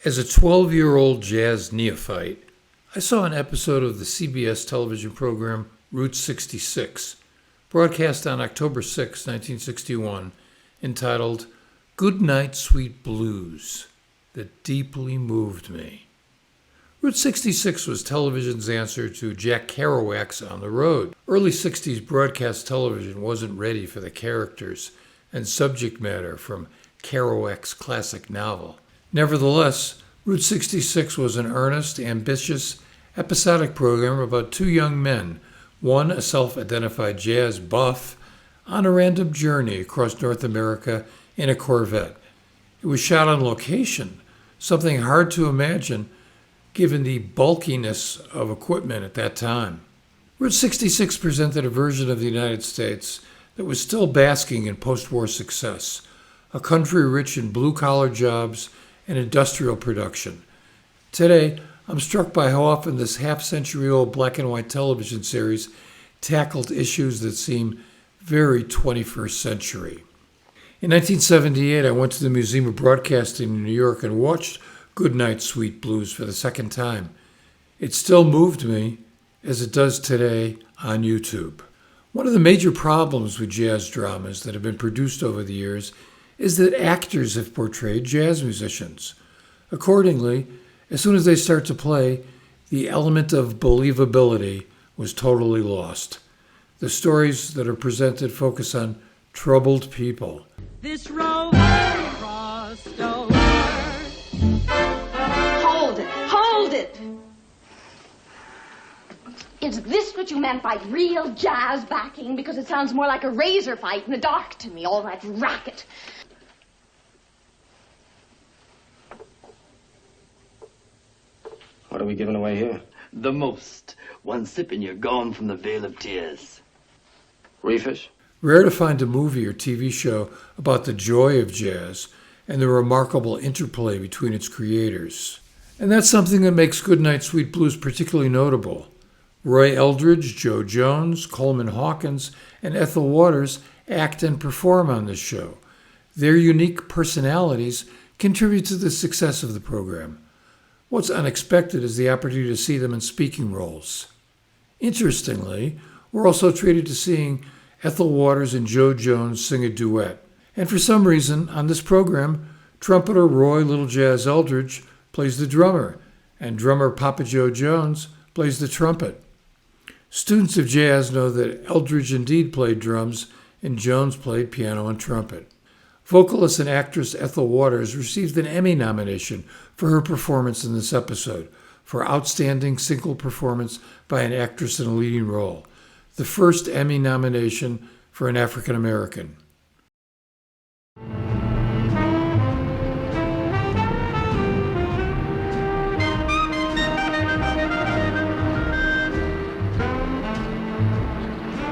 As a 12-year-old jazz neophyte, I saw an episode of the CBS television program Route 66, broadcast on October 6, 1961, entitled Good Night, Sweet Blues, that deeply moved me. Route 66 was television's answer to Jack Kerouac's On the Road. Early 60s broadcast television wasn't ready for the characters and subject matter from Kerouac's classic novel. Nevertheless, Route 66 was an earnest, ambitious, episodic program about two young men, one a self-identified jazz buff, on a random journey across North America in a Corvette. It was shot on location, something hard to imagine given the bulkiness of equipment at that time. Route 66 presented a version of the United States that was still basking in post-war success, a country rich in blue-collar jobs and industrial production. Today, I'm struck by how often this half-century-old black-and-white television series tackled issues that seem very 21st century. In 1978, I went to the Museum of Broadcasting in New York and watched Good Night, Sweet Blues for the second time. It still moved me, as it does today on YouTube. One of the major problems with jazz dramas that have been produced over the years is that actors have portrayed jazz musicians. Accordingly, as soon as they start to play, the element of believability was totally lost. The stories that are presented focus on troubled people. This road crossed over. Hold it! Is this what you meant by real jazz backing? Because it sounds more like a razor fight in the dark to me, all that racket. What are we giving away here? The most. One sip and you're gone from the Vale of Tears. Reefers? Rare to find a movie or TV show about the joy of jazz and the remarkable interplay between its creators. And that's something that makes Good Night, Sweet Blues particularly notable. Roy Eldridge, Joe Jones, Coleman Hawkins, and Ethel Waters act and perform on this show. Their unique personalities contribute to the success of the program. What's unexpected is the opportunity to see them in speaking roles. Interestingly, we're also treated to seeing Ethel Waters and Joe Jones sing a duet. And for some reason, on this program, trumpeter Roy Little Jazz Eldridge plays the drummer, and drummer Papa Joe Jones plays the trumpet. Students of jazz know that Eldridge indeed played drums and Jones played piano and trumpet. Vocalist and actress Ethel Waters received an Emmy nomination for her performance in this episode for Outstanding Single Performance by an Actress in a Leading Role, the first Emmy nomination for an African American.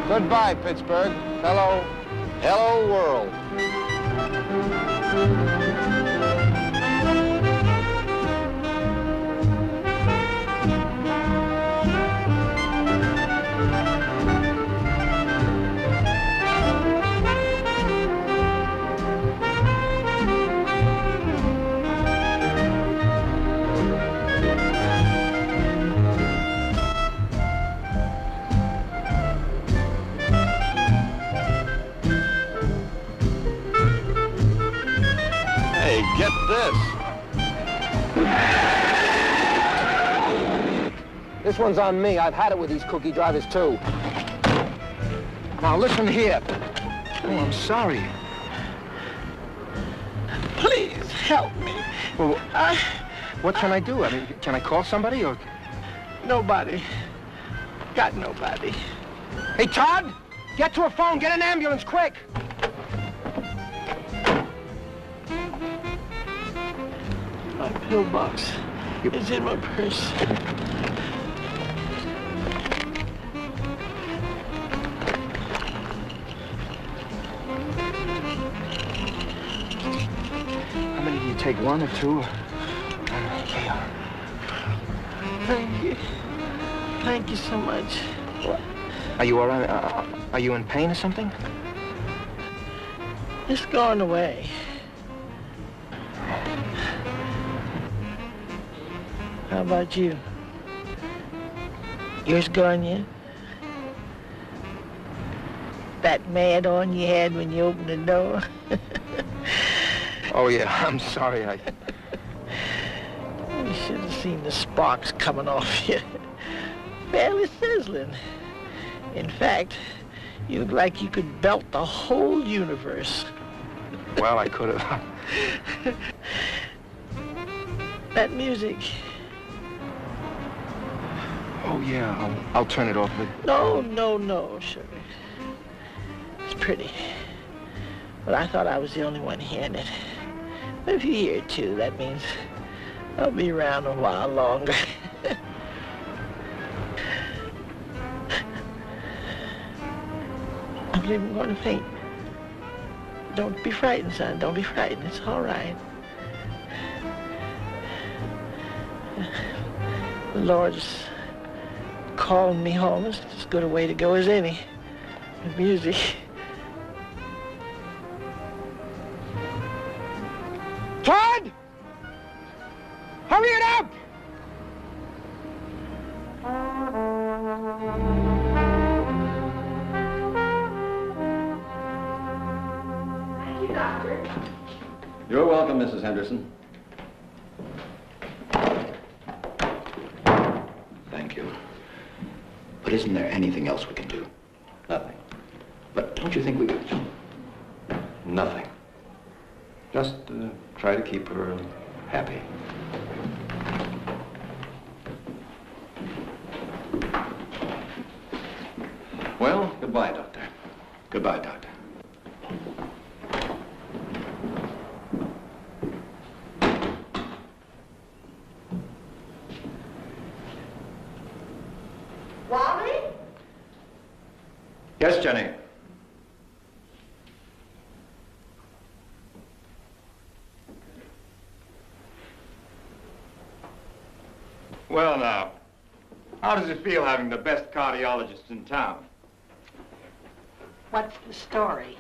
Goodbye, Pittsburgh. Hello world. Get this. This one's on me. I've had it with these cookie drivers, too. Now, listen here. Oh, I'm sorry. Please help me. Well, what can I do? I mean, can I call somebody or... Nobody. Got nobody. Hey, Todd! Get to a phone. Get an ambulance, quick! My pillbox is in my purse. How many do you take, one or two? Thank you. Thank you so much. Are you all right? Are you in pain or something? It's going away. How about you? Yours gone yet? That mad on you had when you opened the door? Oh, yeah, I'm sorry. You should have seen the sparks coming off you. Barely sizzling. In fact, you look like you could belt the whole universe. Well, I could have. That music. Oh, yeah, I'll turn it off. No, sugar. It's pretty. But I thought I was the only one hearing it. But if you hear it too, that means I'll be around a while longer. I believe I'm going to faint. Don't be frightened, son. Don't be frightened. It's all right. The Lord's calling me home. It's as good a way to go as any. With music. Todd! Hurry it up! Thank you, Doctor. You're welcome, Mrs. Henderson. Thank you. But isn't there anything else we can do? Nothing. But don't you think we could... Nothing. Just try to keep her happy. Well, goodbye, Doctor. Goodbye, Doctor. Wally? Yes, Jenny. Well, now, how does it feel having the best cardiologist in town? What's the story?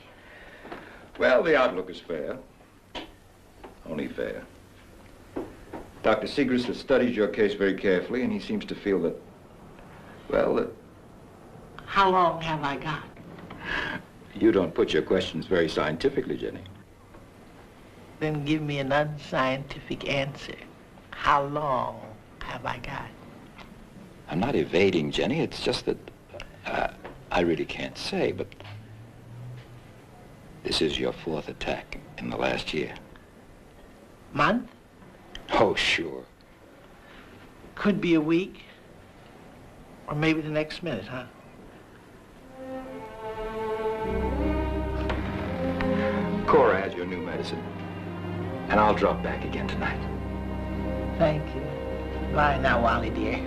Well, the outlook is fair. Only fair. Dr. Segrist has studied your case very carefully, and he seems to feel that, well, that... How long have I got? You don't put your questions very scientifically, Jenny. Then give me an unscientific answer. How long have I got? I'm not evading, Jenny. It's just that I really can't say, but this is your 4th attack in the last year. Month? Oh, sure. Could be a week. Or maybe the next minute, huh? Cora has your new medicine, and I'll drop back again tonight. Thank you. Bye now, Wally, dear.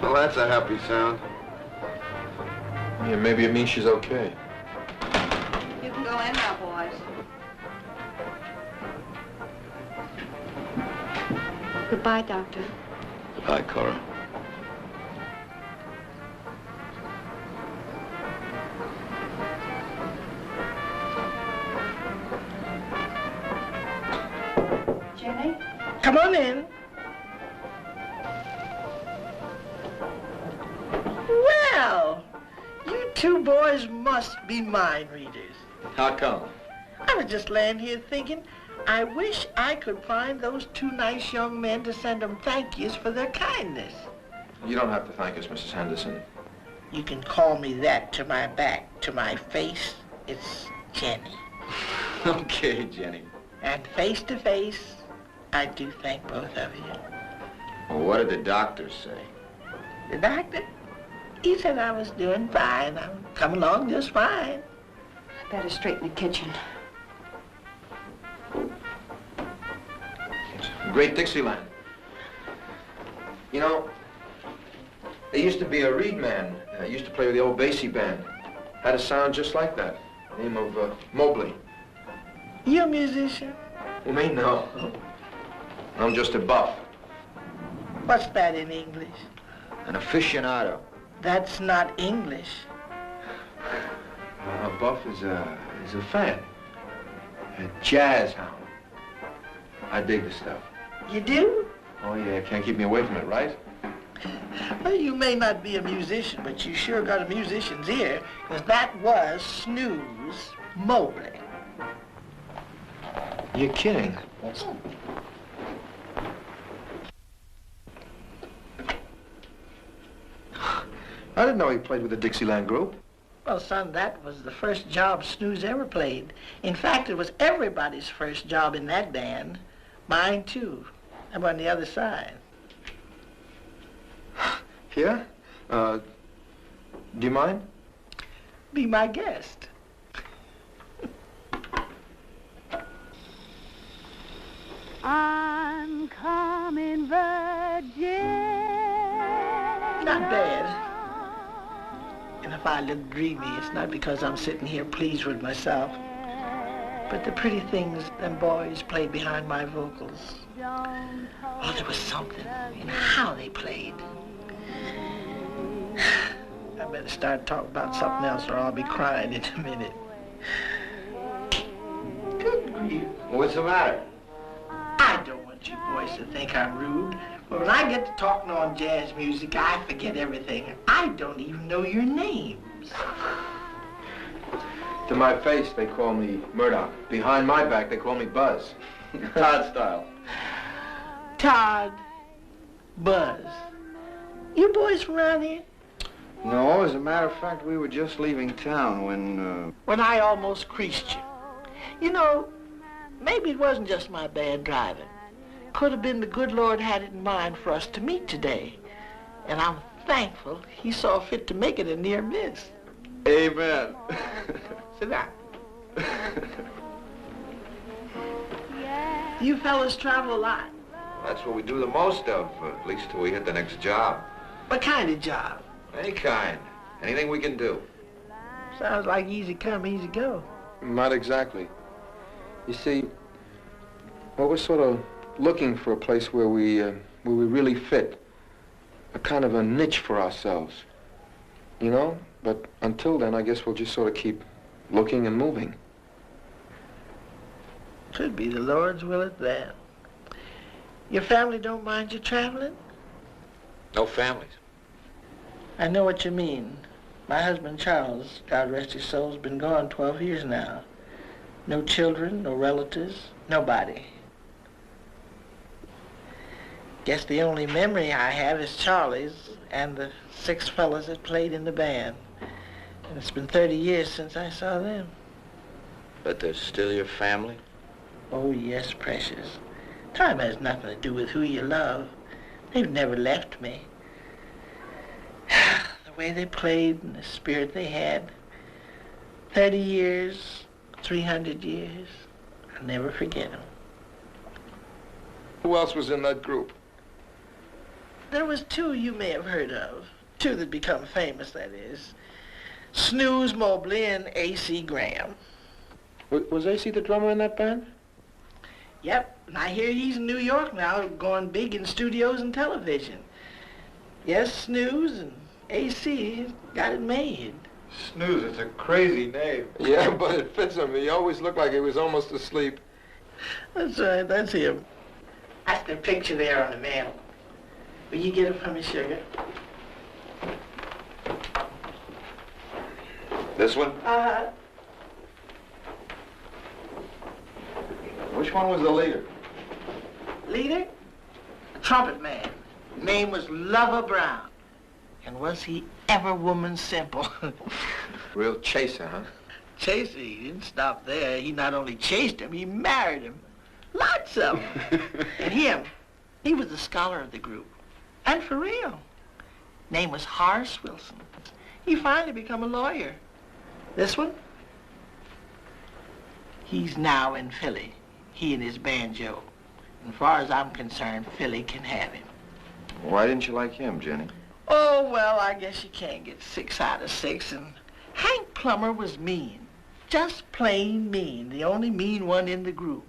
Well, that's a happy sound. Yeah, maybe it means she's okay. You can go in now, boys. Goodbye, Doctor. Goodbye, Cora. Jenny? Come on in. Well, you two boys must be mind readers. How come? I was just laying here thinking, I wish I could find those 2 nice young men to send them thank yous for their kindness. You don't have to thank us, Mrs. Henderson. You can call me that to my back, to my face. It's Jenny. Okay, Jenny. And face to face, I do thank both of you. Well, what did the doctor say? The doctor? He said I was doing fine. I'm coming along just fine. Better straighten the kitchen. Mrs. Great Dixieland. You know, there used to be a reed man. Used to play with the old Basie band. Had a sound just like that. Name of Mobley. You a musician? Well, me, no. I'm just a buff. What's that in English? An aficionado. That's not English. A buff is a fan. A jazz hound. I dig the stuff. You do? Oh, yeah, can't keep me away from it, right? Well, you may not be a musician, but you sure got a musician's ear, because that was Snooze Mobley. You're kidding. I didn't know he played with the Dixieland group. Well, son, that was the first job Snooze ever played. In fact, it was everybody's first job in that band. Mine, too. I'm on the other side. Yeah? Do you mind? Be my guest. I'm coming, Virgin. Not bad. And if I look dreamy, it's not because I'm sitting here pleased with myself, but the pretty things them boys played behind my vocals. Oh, there was something in how they played. I better start talking about something else or I'll be crying in a minute. Good grief. What's the matter? I don't want you boys to think I'm rude, but when I get to talking on jazz music, I forget everything. I don't even know your names. To my face, they call me Murdoch. Behind my back, they call me Buzz. Todd style. Todd, Buzz. You boys from around here? No, as a matter of fact, we were just leaving town When I almost creased you. You know, maybe it wasn't just my bad driving. Could have been the good Lord had it in mind for us to meet today. And I'm thankful he saw fit to make it a near miss. Amen. Sit down. You fellas travel a lot. That's what we do the most of, at least till we hit the next job. What kind of job? Any kind. Anything we can do. Sounds like easy come, easy go. Not exactly. You see, well, we're sort of looking for a place where we really fit. A kind of a niche for ourselves. You know? But until then, I guess we'll just sort of keep looking and moving. Could be the Lord's will at that. Your family don't mind you traveling? No families. I know what you mean. My husband, Charles, God rest his soul, has been gone 12 years now. No children, no relatives, nobody. Guess the only memory I have is Charlie's and the 6 fellas that played in the band. And it's been 30 years since I saw them. But they're still your family? Oh, yes, precious. Time has nothing to do with who you love. They've never left me. The way they played and the spirit they had. 30 years, 300 years. I'll never forget them. Who else was in that group? There was 2 you may have heard of. 2 that become famous, that is. Snooze Mobley and A.C. Graham. Was A.C. the drummer in that band? Yep, and I hear he's in New York now, going big in studios and television. Yes, Snooze and A.C. got it made. Snooze, it's a crazy name. Yeah, but it fits him. He always looked like he was almost asleep. That's right, that's him. That's the picture there on the mantel. Will you get it for me, sugar? This one? Uh-huh. Which one was the leader? Leader? A trumpet man. Name was Lover Brown. And was he ever woman simple? Real chaser, huh? Chaser, he didn't stop there. He not only chased him, he married him. Lots of them. And him, he was the scholar of the group. And for real. Name was Horace Wilson. He finally become a lawyer. This one? He's now in Philly. He and his banjo. As far as I'm concerned, Philly can have him. Why didn't you like him, Jenny? Oh, well, I guess you can't get 6 out of 6. And Hank Plummer was mean. Just plain mean. The only mean one in the group.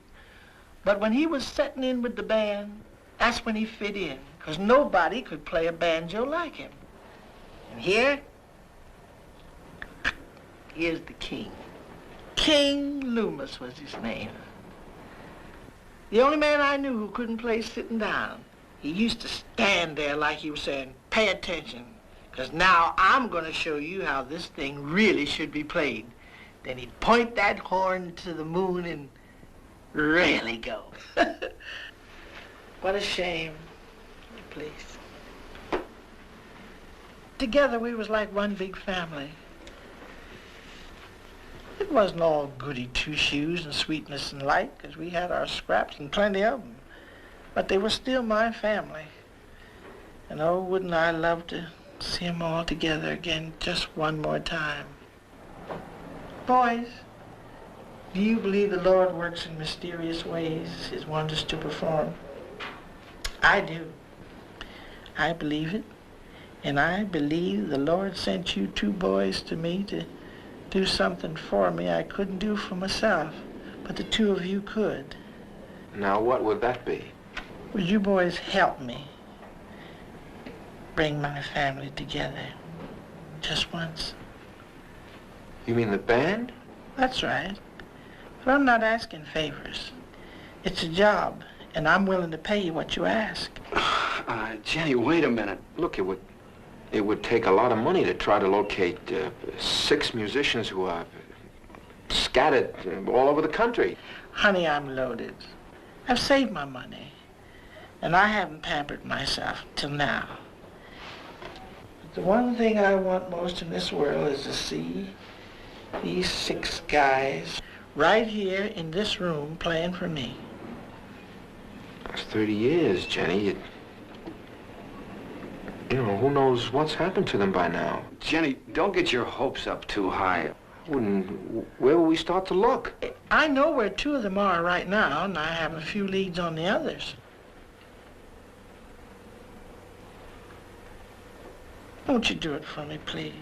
But when he was setting in with the band, that's when he fit in. Because nobody could play a banjo like him. And here's the king. King Loomis was his name. The only man I knew who couldn't play sitting down. He used to stand there like he was saying, pay attention, because now I'm going to show you how this thing really should be played. Then he'd point that horn to the moon and really go. What a shame. Please. Together we was like one big family. It wasn't all goody two-shoes and sweetness and light, because we had our scraps and plenty of them. But they were still my family. And oh, wouldn't I love to see them all together again just one more time. Boys, do you believe the Lord works in mysterious ways, his wonders to perform? I do. I believe it. And I believe the Lord sent you 2 boys to me to do something for me I couldn't do for myself, but the 2 of you could. Now, what would that be? Would you boys help me bring my family together just once? You mean the band? That's right. But I'm not asking favors. It's a job, and I'm willing to pay you what you ask. Jenny, wait a minute. Look, it would take a lot of money to try to locate 6 musicians who are scattered all over the country. Honey, I'm loaded. I've saved my money. And I haven't pampered myself till now. But the one thing I want most in this world is to see these 6 guys right here in this room playing for me. That's 30 years, Jenny. You know, who knows what's happened to them by now? Jenny, don't get your hopes up too high. Where will we start to look? I know where 2 of them are right now, and I have a few leads on the others. Won't you do it for me, please?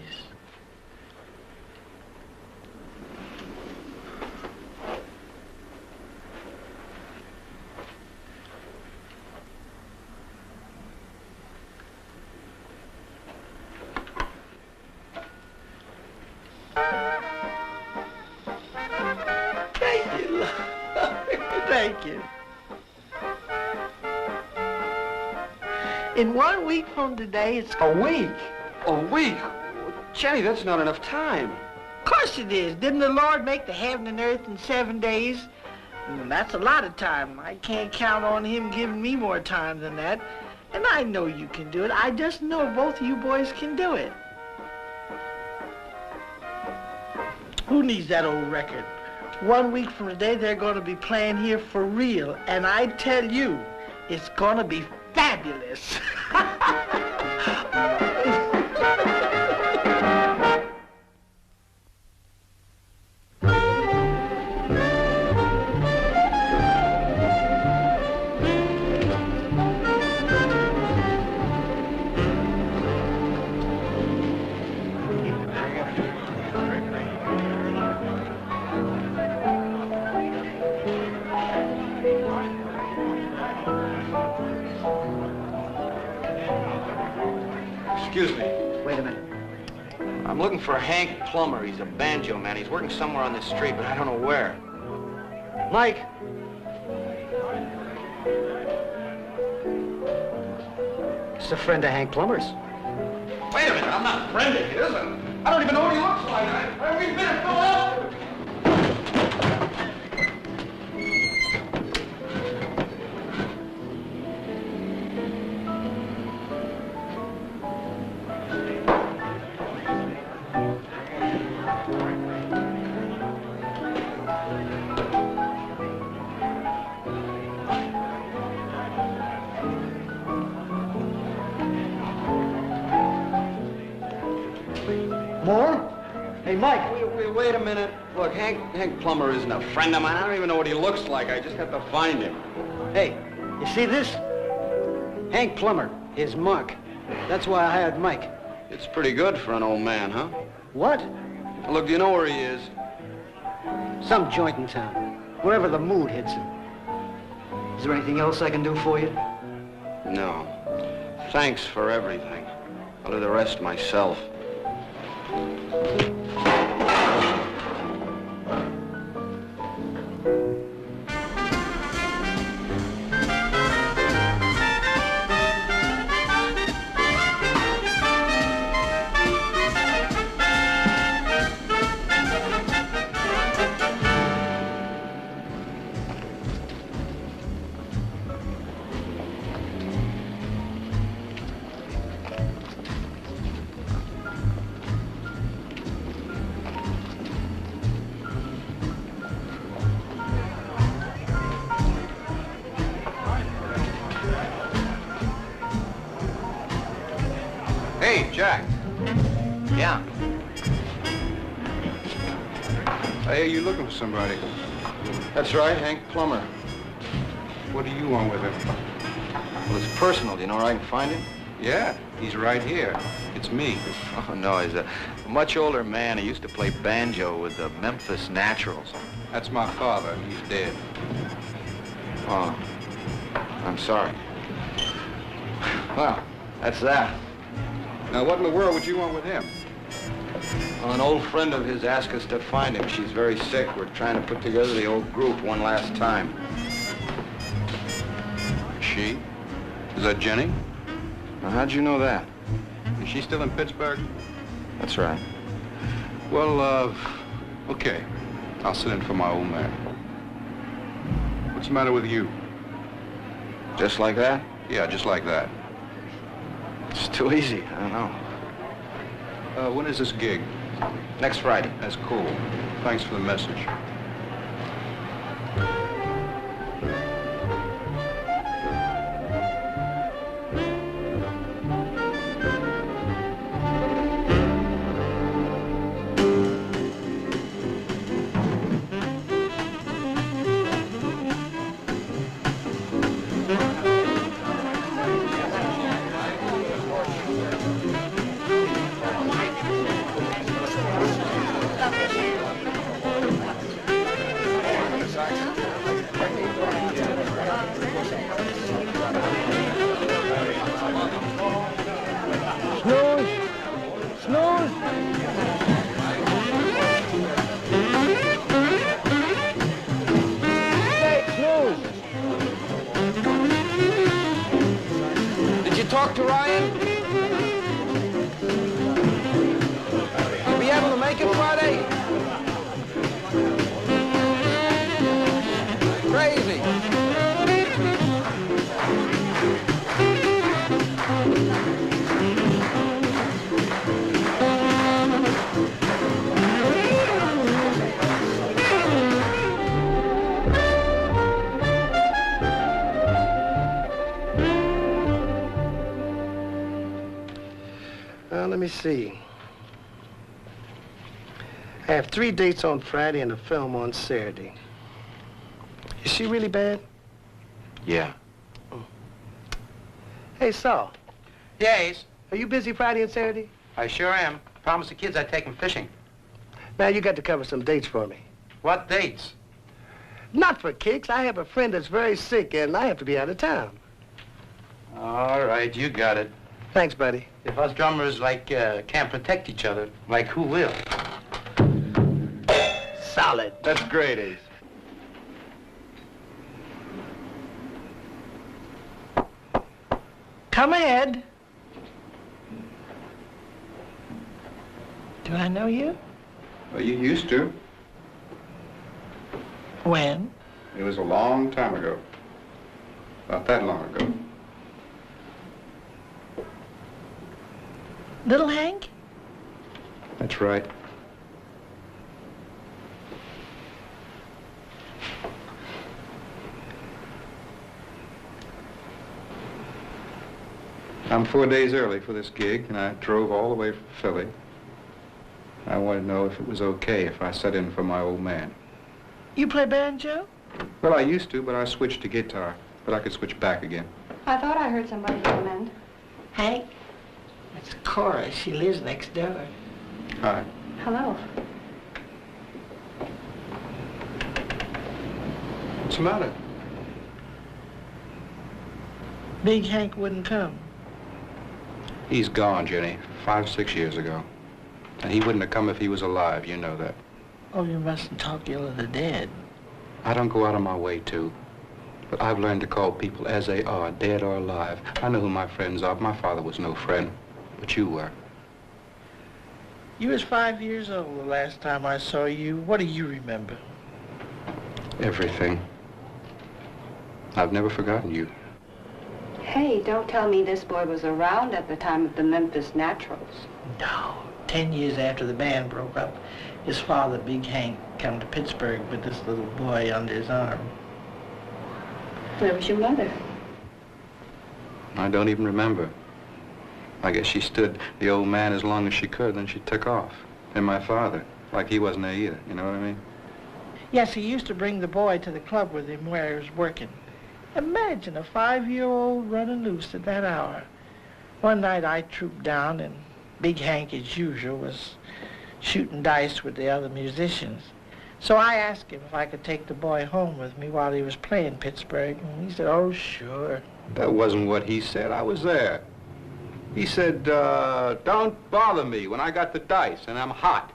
Thank you. Thank you. In 1 week from today, it's... A week? A week? Jenny, that's not enough time. Of course it is. Didn't the Lord make the heaven and earth in 7 days? That's a lot of time. I can't count on him giving me more time than that. And I know you can do it. I just know both of you boys can do it. Who needs that old record? 1 week from today, they're going to be playing here for real. And I tell you, it's going to be fabulous. Excuse me. Wait a minute. I'm looking for Hank Plummer. He's a banjo man. He's working somewhere on this street, but I don't know where. Mike! It's a friend of Hank Plummer's. Wait a minute. I'm not a friend of his. I don't even know what he looks like. I haven't even been in Philadelphia. More? Hey, Mike. Wait a minute. Look, Hank Plummer isn't a friend of mine. I don't even know what he looks like. I just have to find him. Hey, You see this? Hank Plummer, his mark. That's why I hired Mike. It's pretty good for an old man, huh? What? Look, do you know where he is? Some joint in town. Wherever the mood hits him. Is there anything else I can do for you? No. Thanks for everything. I'll do the rest myself. Hey, Jack. Yeah. Hey, you looking for somebody? That's right, Hank Plummer. What do you want with him? Well, it's personal. Do you know where I can find him? Yeah, he's right here. It's me. Oh, no, he's a much older man. He used to play banjo with the Memphis Naturals. That's my father. He's dead. Oh, I'm sorry. Well, that's that. Now, what in the world would you want with him? Well, an old friend of his asked us to find him. She's very sick. We're trying to put together the old group one last time. She? Is that Jenny? Now, how'd you know that? Is she still in Pittsburgh? That's right. Well, okay. I'll sit in for my old man. What's the matter with you? Just like that? Yeah, just like that. It's too easy. I don't know. When is this gig? Next Friday. That's cool. Thanks for the message. Talk to Ryan? You'll be able to make it Friday? Crazy. Let me see. I have 3 dates on Friday and a film on Saturday. Is she really bad? Yeah. Hey, Saul. Yes? Are you busy Friday and Saturday? I sure am. Promised the kids I'd take them fishing. Man, you got to cover some dates for me. What dates? Not for kicks. I have a friend that's very sick, and I have to be out of town. All right, you got it. Thanks, buddy. If us drummers, can't protect each other, who will? Solid. That's great, Ace. Come ahead. Do I know you? Well, you used to. When? It was a long time ago. Not that long ago. Little Hank? That's right. I'm 4 days early for this gig, and I drove all the way from Philly. I wanted to know if it was okay if I sat in for my old man. You play banjo? Well, I used to, but I switched to guitar. but I could switch back again. I thought I heard somebody come in. Hank, it's Cora. She lives next door. Hi. Hello. What's the matter? Big Hank wouldn't come. He's gone, Jenny, 5, 6 years ago. And he wouldn't have come if he was alive, you know that. Oh, you mustn't talk ill of the dead. I don't go out of my way to. But I've learned to call people as they are, dead or alive. I know who my friends are. My father was no friend, but you were. You was 5 years old the last time I saw you. What do you remember? Everything. I've never forgotten you. Hey, don't tell me this boy was around at the time of the Memphis Naturals. No. 10 years after the band broke up, his father, Big Hank, come to Pittsburgh with this little boy under his arm. Where was your mother? I don't even remember. I guess she stood the old man as long as she could, then she took off. And my father, like he wasn't there either, you know what I mean? Yes, he used to bring the boy to the club with him where he was working. Imagine a 5-year-old running loose at that hour. One night I trooped down and Big Hank, as usual, was shooting dice with the other musicians. So I asked him if I could take the boy home with me while he was playing Pittsburgh, and he said, oh, sure. That wasn't what he said. I was there. He said, don't bother me when I got the dice and I'm hot.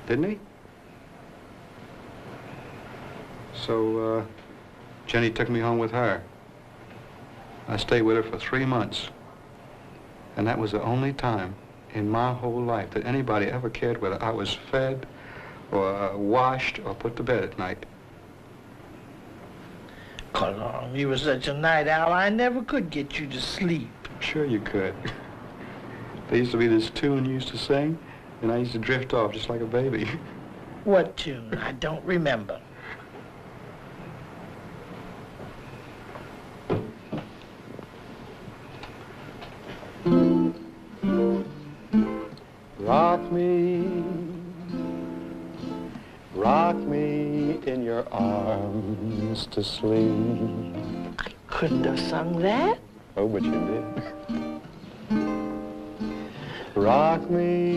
Didn't he? So, Jenny took me home with her. I stayed with her for 3 months. And that was the only time in my whole life that anybody ever cared whether I was fed or washed or put to bed at night. Come on, you were such a night owl, I never could get you to sleep. Sure you could. There used to be this tune you used to sing, and I used to drift off just like a baby. What tune? I don't remember. Rock me in your arms to sleep. I couldn't have sung that. Oh, but you did. Rock me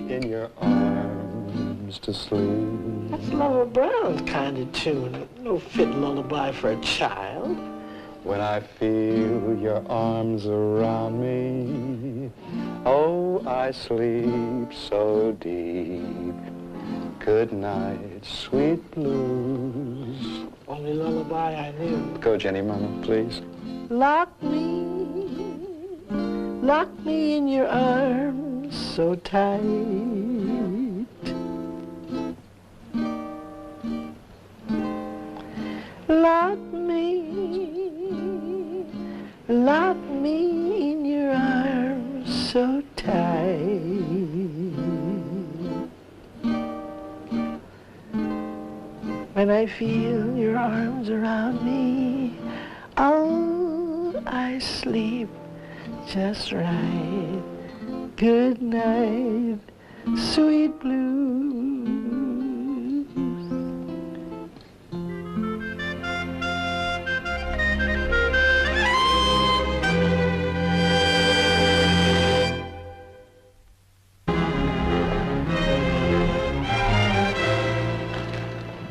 in your arms to sleep. That's Lover Brown's kind of tune. No fit lullaby for a child. When I feel your arms around me, oh, I sleep so deep. Good night, sweet blues. Only lullaby I knew. Go, Jenny, Mama, please. Lock me in your arms so tight. Lock me in your arms so tight. When I feel your arms around me, oh, I sleep just right. Good night, sweet blues.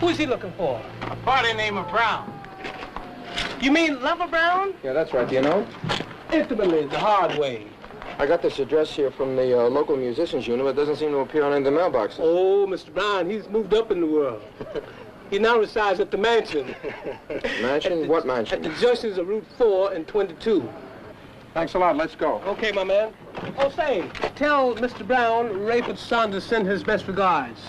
Who's he looking for? A party named Brown. You mean Lover Brown? Yeah, that's right. Do you know? Intimately, the hard way. I got this address here from the local musicians union, but it doesn't seem to appear on any of the mailboxes. Oh, Mr. Brown, he's moved up in the world. He now resides at the mansion. Mansion? What mansion? At the junctions of Route 4 and 22. Thanks a lot. Let's go. Okay, my man. Oh, say, tell Mr. Brown Rayford Saunders sent his best regards.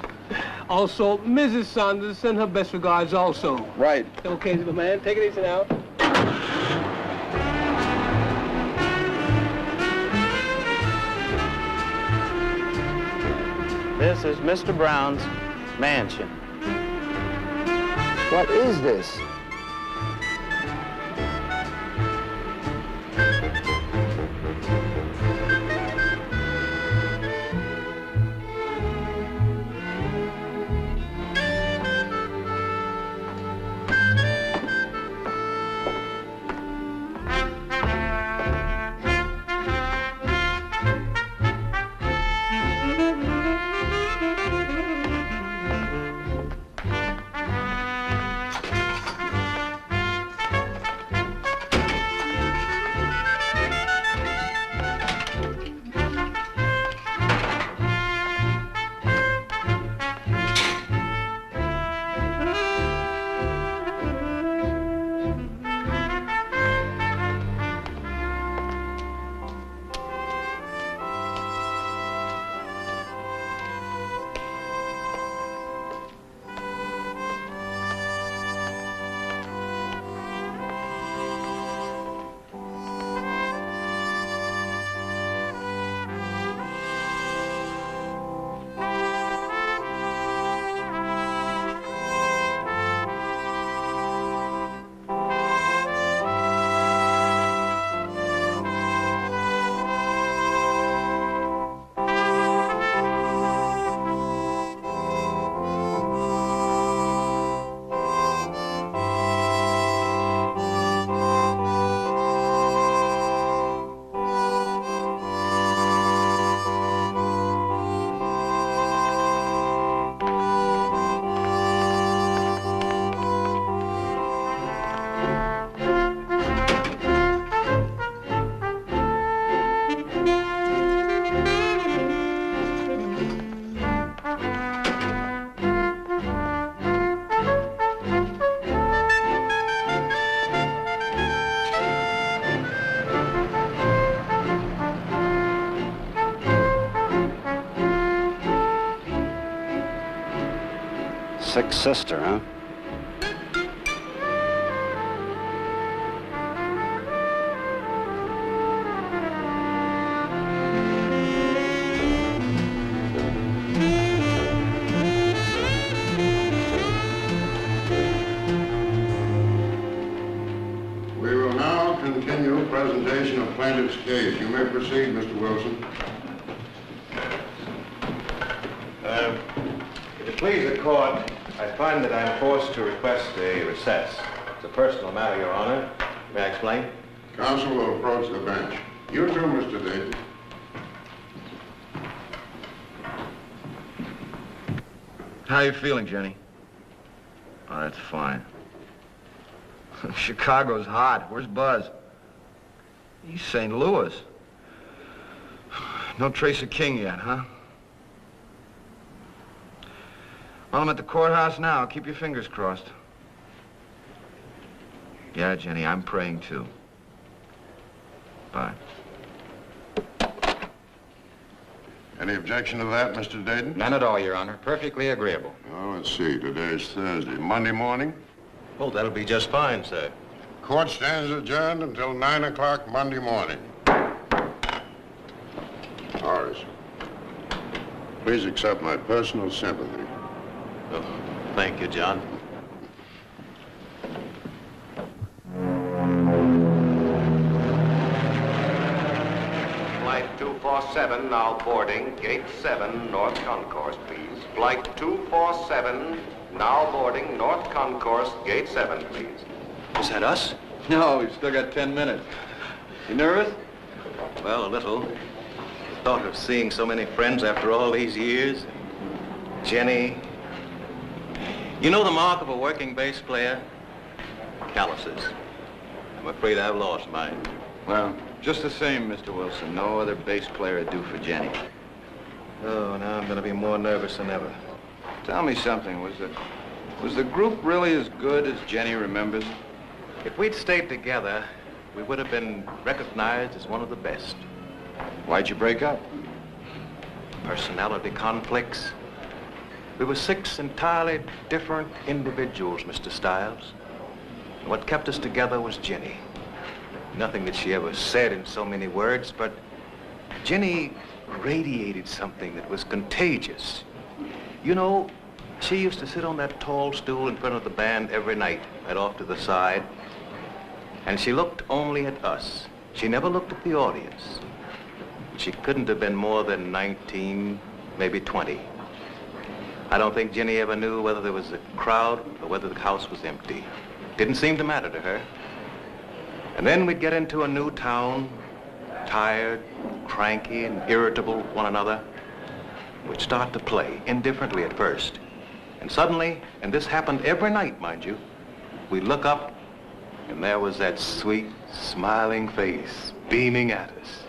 Also, Mrs. Saunders sent her best regards also. Right. Okay, my man. Take it easy now. This is Mr. Brown's mansion. What is this? Sick sister, huh? We will now continue presentation of plaintiff's case. You may proceed, Mr. Wilson. If it please the court, I find that I'm forced to request a recess. It's a personal matter, Your Honor. May I explain? Counsel will approach the bench. You too, Mr. Dayton. How are you feeling, Jenny? Oh, that's fine. Chicago's hot. Where's Buzz? He's St. Louis. No trace of King yet, huh? Well, I'm at the courthouse now. Keep your fingers crossed. Yeah, Jenny, I'm praying too. Bye. Any objection to that, Mr. Dayton? None at all, Your Honor. Perfectly agreeable. Well, let's see. Today's Thursday. Monday morning? Oh, that'll be just fine, sir. Court stands adjourned until 9 o'clock Monday morning. Horace, please accept my personal sympathy. Oh, thank you, John. Flight 247 now boarding, gate 7, North Concourse, please. Flight 247 now boarding, North Concourse, gate 7, please. Is that us? No, we've still got 10 minutes. You nervous? Well, a little. The thought of seeing so many friends after all these years. Jenny. You know the mark of a working bass player? Calluses. I'm afraid I've lost mine. Well, just the same, Mr. Wilson. No other bass player would do for Jenny. Oh, now I'm going to be more nervous than ever. Tell me something. Was the group really as good as Jenny remembers? If we'd stayed together, we would have been recognized as one of the best. Why'd you break up? Personality conflicts. We were 6 entirely different individuals, Mr. Stiles. And what kept us together was Jenny. Nothing that she ever said in so many words, but Jenny radiated something that was contagious. You know, she used to sit on that tall stool in front of the band every night, right off to the side, and she looked only at us. She never looked at the audience. She couldn't have been more than 19, maybe 20. I don't think Jenny ever knew whether there was a crowd or whether the house was empty. Didn't seem to matter to her. And then we'd get into a new town, tired, cranky, and irritable with one another. We'd start to play, indifferently at first. And suddenly, and this happened every night, mind you, we'd look up, and there was that sweet, smiling face beaming at us.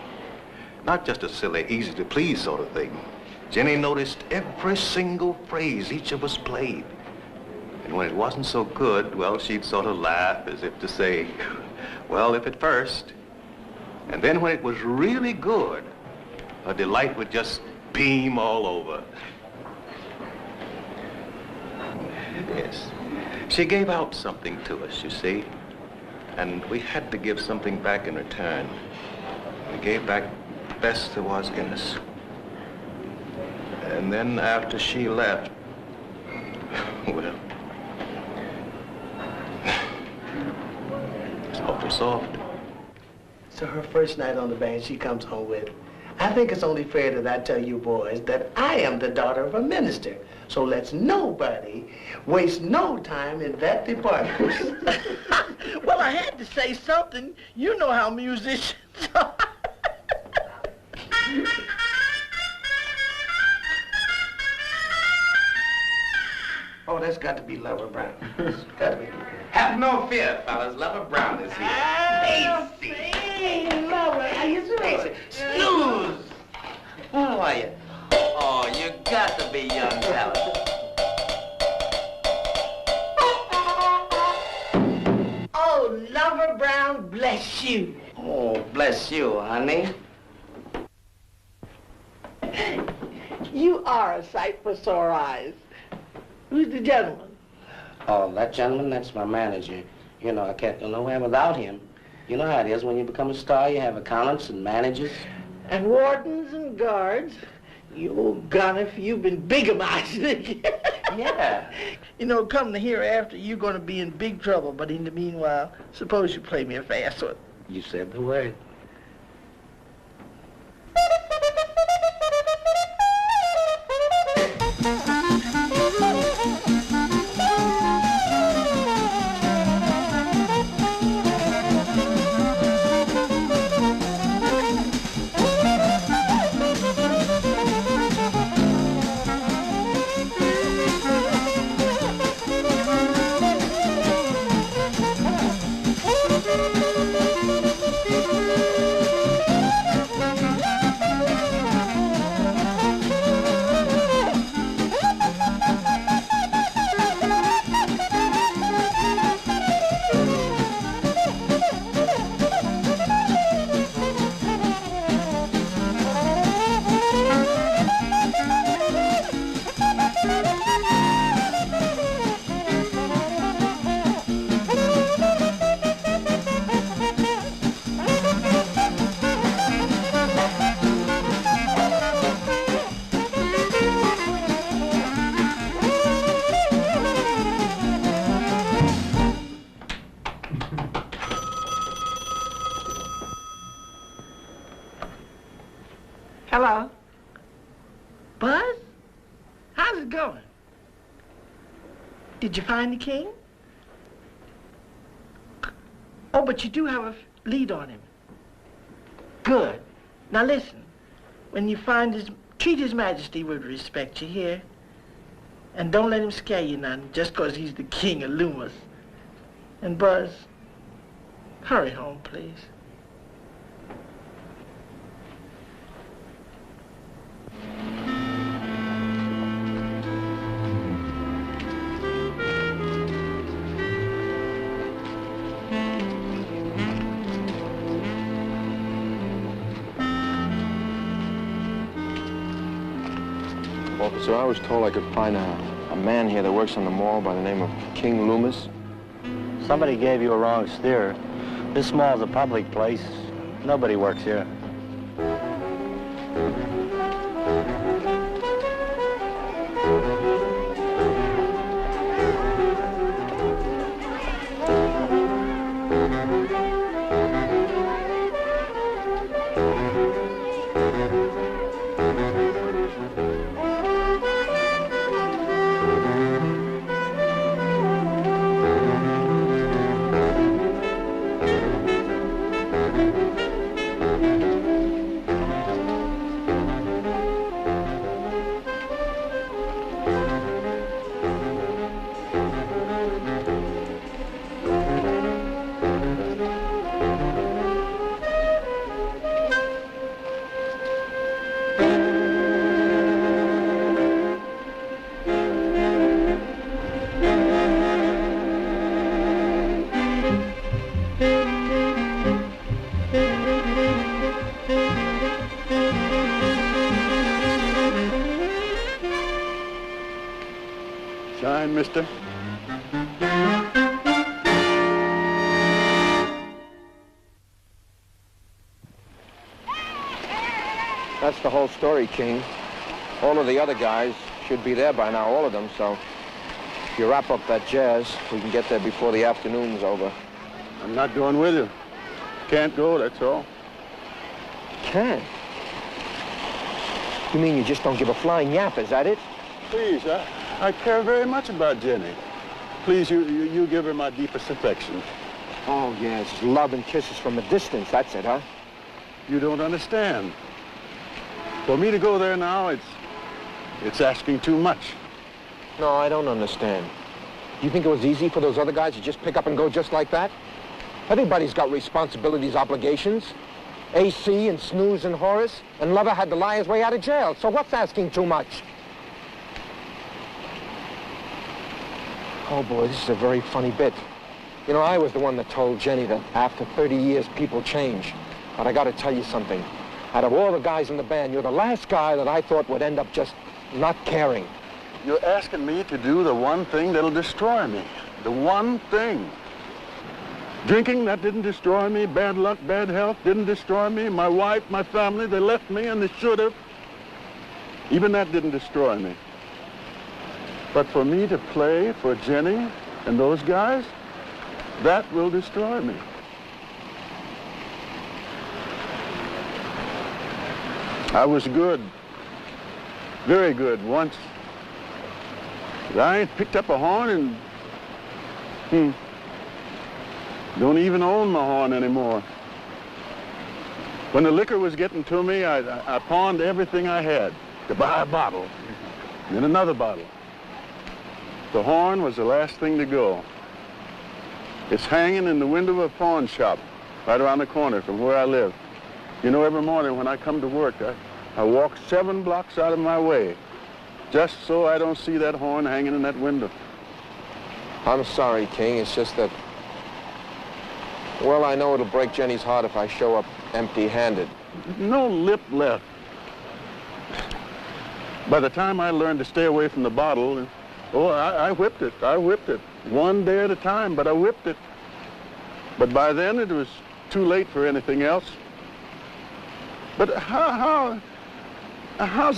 Not just a silly, easy-to-please sort of thing. Jenny noticed every single phrase each of us played. And when it wasn't so good, well, she'd sort of laugh as if to say, well, if at first. And then when it was really good, her delight would just beam all over. Yes. She gave out something to us, you see. And we had to give something back in return. We gave back the best there was in us. And then after she left, well, it's awful soft. So her first night on the band she comes home with, I think it's only fair that I tell you boys that I am the daughter of a minister. So let's nobody waste no time in that department. Well, I had to say something. You know how musicians are. Oh, that's got to be Lover Brown. Got to be. Have no fear, fellas. Lover Brown is here. Stacy. Hey, Lover, how you doing? Snooze. How are you? Oh, you got to be young, fella. Oh, Lover Brown, bless you. Oh, bless you, honey. You are a sight for sore eyes. Who's the gentleman? Oh, that gentleman, that's my manager. You know, I can't go nowhere without him. You know how it is. When you become a star, you have accountants and managers. And wardens and guards. You old gonif, you've been bigamized. Yeah. You know, come the hereafter, you're going to be in big trouble. But in the meanwhile, suppose you play me a fast one. You said the word. Hello? Buzz? How's it going? Did you find the king? Oh, but you do have a lead on him. Good. Now listen, when you find treat his majesty with respect, you hear? And don't let him scare you none, just 'cause he's the king of Loomis. And Buzz, hurry home, please. Officer, I was told I could find a man here that works on the mall by the name of King Loomis. Somebody gave you a wrong steer. This mall's a public place. Nobody works here. Sign, mister. That's the whole story, King. All of the other guys should be there by now, all of them, so if you wrap up that jazz, we can get there before the afternoon's over. I'm not going with you. Can't go, that's all. Can't? You mean you just don't give a flying yap, is that it? Please, I care very much about Jenny. Please, you give her my deepest affection. Oh, yes, love and kisses from a distance, that's it, huh? You don't understand. For me to go there now, it's asking too much. No, I don't understand. You think it was easy for those other guys to just pick up and go just like that? Everybody's got responsibilities, obligations. AC and Snooze and Horace, and Lover had to lie his way out of jail, so what's asking too much? Oh, boy, this is a very funny bit. You know, I was the one that told Jenny that after 30 years, people change. But I gotta tell you something. Out of all the guys in the band, you're the last guy that I thought would end up just not caring. You're asking me to do the one thing that'll destroy me. The one thing. Drinking, that didn't destroy me. Bad luck, bad health didn't destroy me. My wife, my family, they left me and they should have. Even that didn't destroy me. But for me to play for Jenny and those guys, that will destroy me. I was good, very good once. But I ain't picked up a horn and don't even own my horn anymore. When the liquor was getting to me, I pawned everything I had to buy a bottle, and then another bottle. The horn was the last thing to go. It's hanging in the window of a pawn shop right around the corner from where I live. You know, every morning when I come to work, I walk 7 blocks out of my way just so I don't see that horn hanging in that window. I'm sorry, King. It's just that, well, I know it'll break Jenny's heart if I show up empty-handed. No lip left. By the time I learned to stay away from the bottle, oh, I whipped it. I whipped it. One day at a time, but I whipped it. But by then, it was too late for anything else. But how's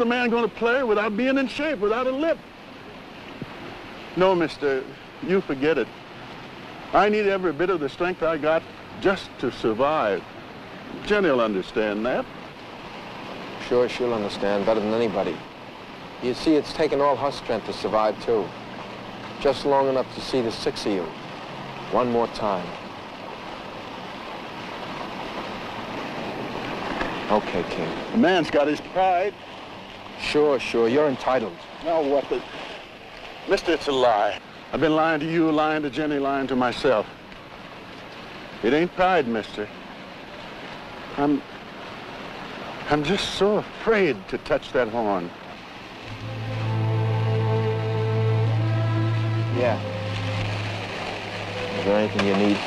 a man going to play without being in shape, without a lip? No, mister, you forget it. I need every bit of the strength I got just to survive. Jenny'll understand that. Sure, she'll understand better than anybody. You see, it's taken all her strength to survive, too. Just long enough to see the 6 of you one more time. Okay, King. A man's got his pride. Sure, you're entitled. Now what the... Mister, it's a lie. I've been lying to you, lying to Jenny, lying to myself. It ain't pride, mister. I'm just so afraid to touch that horn. Yeah. Is there anything you need?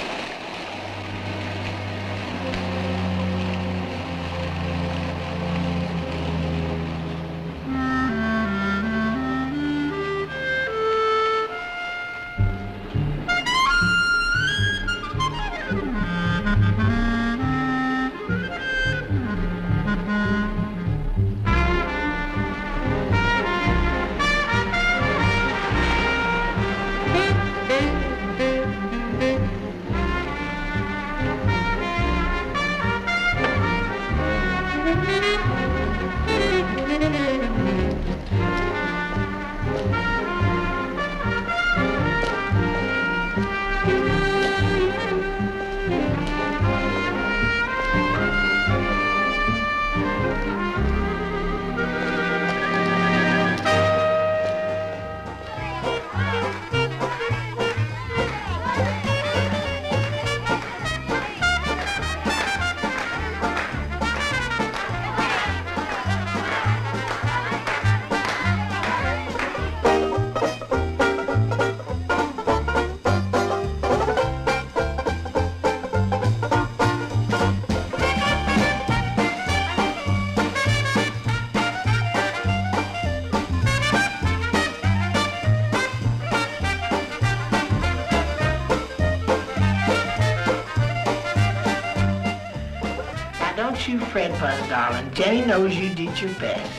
Don't you fret, Buzz, darling. Jenny knows you did your best.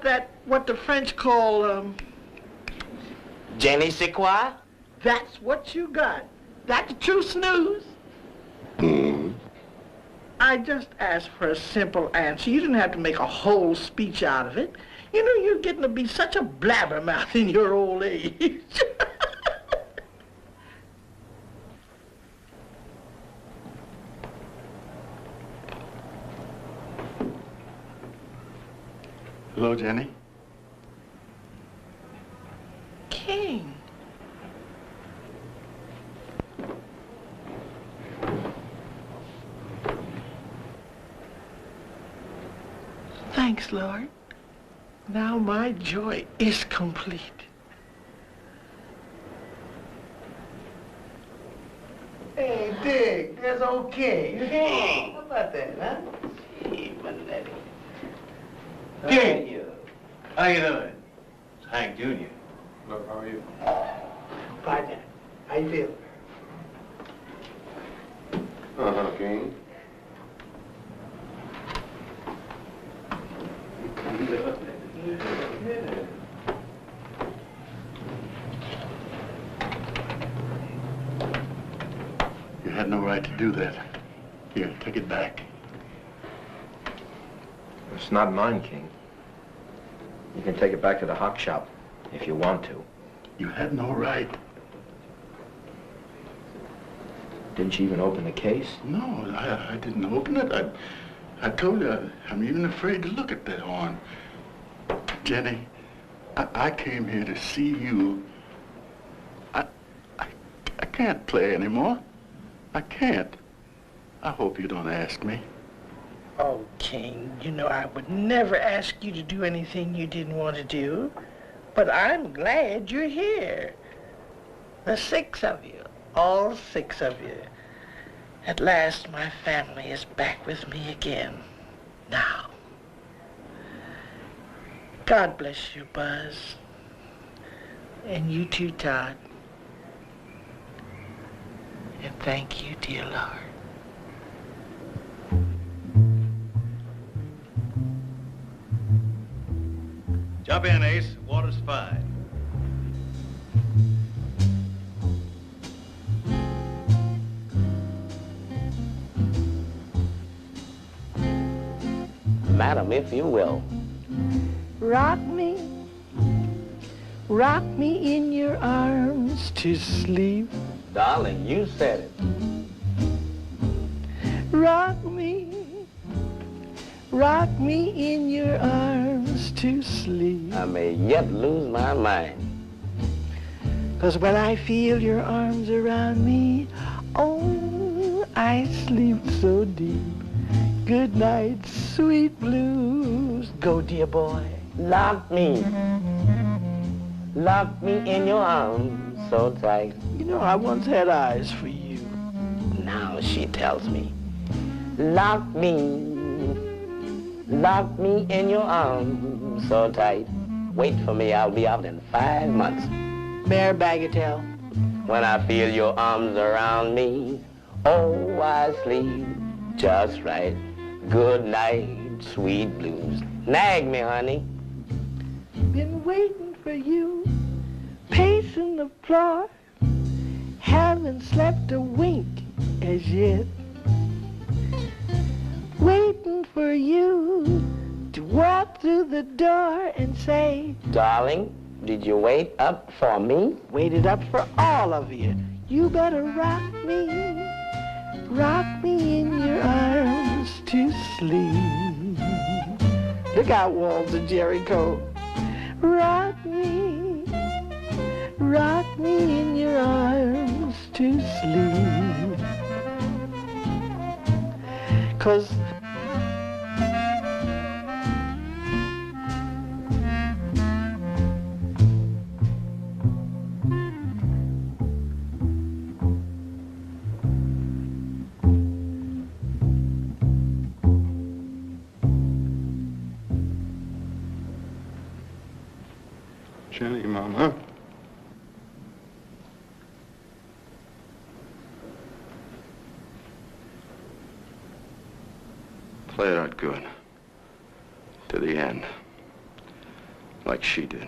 That, what the French call, Je ne sais quoi? That's what you got. That's the true snooze. I just asked for a simple answer. You didn't have to make a whole speech out of it. You know, you're getting to be such a blabbermouth in your old age. Hello, Jenny. King. Thanks, Lord. Now my joy is complete. Hey, Dick, that's okay. Hey, how about that, huh? Gee, Manetti. King, how you doing? It's Hank Jr. Look, how are you? Fine. How you feel? Uh-huh, King. You had no right to do that. Here, take it back. It's not mine, King. You can take it back to the hock shop if you want to. You had no right. Didn't you even open the case? No, I didn't open it. I told you, I'm even afraid to look at that horn. Jenny, I came here to see you. I can't play anymore. I can't. I hope you don't ask me. Oh, King, you know I would never ask you to do anything you didn't want to do. But I'm glad you're here. The 6 of you, all 6 of you. At last, my family is back with me again. Now. God bless you, Buzz. And you too, Todd. And thank you, dear Lord. Jump in, Ace. Water's fine. Madam, if you will. Rock me in your arms to sleep. Darling, you said it. Rock me in your arms to sleep. I may yet lose my mind. 'Cause when I feel your arms around me, oh, I sleep so deep. Good night, sweet blues. Go, dear boy. Lock me in your arms so tight. You know, I once had eyes for you. Now she tells me, lock me in your arms so tight. Wait for me, I'll be out in 5 months. Mayor Bagatelle. When I feel your arms around me, oh, I sleep just right. Good night, sweet blues. Nag me, honey. Been waiting for you, pacing the floor. Haven't slept a wink as yet. Waiting for you to walk through the door and say, Darling, did you wait up for me? Waited up for all of you. You better rock me in your arms to sleep. Look out, walls of Jericho. Rock me in your arms to sleep. 'Cause Jenny, Mama. Play it out good. To the end. Like she did.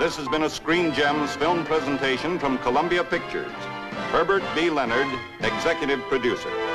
This has been a Screen Gems film presentation from Columbia Pictures. Herbert B. Leonard, executive producer.